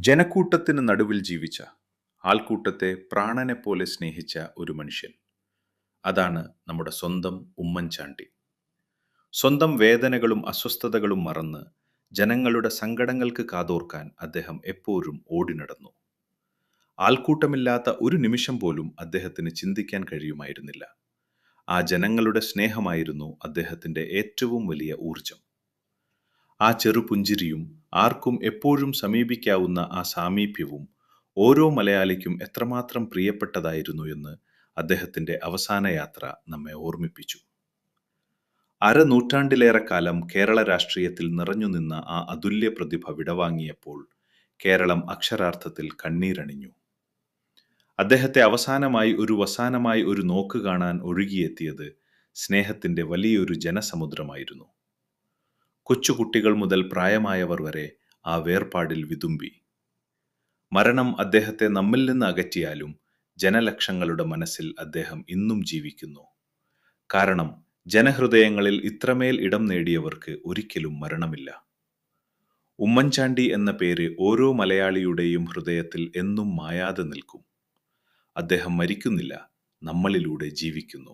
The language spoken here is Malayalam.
ജനക്കൂട്ടത്തിന് നടുവിൽ ജീവിച്ച, ആൾക്കൂട്ടത്തെ പ്രാണനെപ്പോലെ സ്നേഹിച്ച ഒരു മനുഷ്യൻ. അതാണ് നമ്മുടെ സ്വന്തം ഉമ്മൻചാണ്ടി. സ്വന്തം വേദനകളും അസ്വസ്ഥതകളും മറന്ന് ജനങ്ങളുടെ സങ്കടങ്ങൾക്ക് കാതോർക്കാൻ അദ്ദേഹം എപ്പോഴും ഓടിനടന്നു. ആൾക്കൂട്ടമില്ലാത്ത ഒരു നിമിഷം പോലും അദ്ദേഹത്തിന് ചിന്തിക്കാൻ കഴിയുമായിരുന്നില്ല. ആ ജനങ്ങളുടെ സ്നേഹമായിരുന്നു അദ്ദേഹത്തിൻ്റെ ഏറ്റവും വലിയ ഊർജം. ആ ചെറുപുഞ്ചിരിയും ആർക്കും എപ്പോഴും സമീപിക്കാവുന്ന ആ സാമീപ്യവും ഓരോ മലയാളിക്കും എത്രമാത്രം പ്രിയപ്പെട്ടതായിരുന്നു എന്ന് അദ്ദേഹത്തിൻ്റെ അവസാന യാത്ര നമ്മെ ഓർമ്മിപ്പിച്ചു. അരനൂറ്റാണ്ടിലേറെക്കാലം കേരള രാഷ്ട്രീയത്തിൽ നിറഞ്ഞുനിന്ന ആ അതുല്യ പ്രതിഭ വിടവാങ്ങിയപ്പോൾ കേരളം അക്ഷരാർത്ഥത്തിൽ കണ്ണീരണിഞ്ഞു. അദ്ദേഹത്തെ അവസാനമായി ഒരു നോക്ക് കാണാൻ ഒഴുകിയെത്തിയത് സ്നേഹത്തിൻ്റെ വലിയൊരു ജനസമുദ്രമായിരുന്നു. കൊച്ചുകുട്ടികൾ മുതൽ പ്രായമായവർ വരെ ആ വേർപാടിൽ വിതുമ്പി. മരണം അദ്ദേഹത്തെ നമ്മിൽ നിന്ന് അകറ്റിയാലും ജനലക്ഷങ്ങളുടെ മനസ്സിൽ അദ്ദേഹം ഇന്നും ജീവിക്കുന്നു. കാരണം ജനഹൃദയങ്ങളിൽ ഇത്രമേൽ ഇടം നേടിയവർക്ക് ഒരിക്കലും മരണമില്ല. ഉമ്മൻചാണ്ടി എന്ന പേര് ഓരോ മലയാളിയുടെയും ഹൃദയത്തിൽ എന്നും മായാതെ നിൽക്കും. അദ്ദേഹം മരിക്കുന്നില്ല, നമ്മളിലൂടെ ജീവിക്കുന്നു.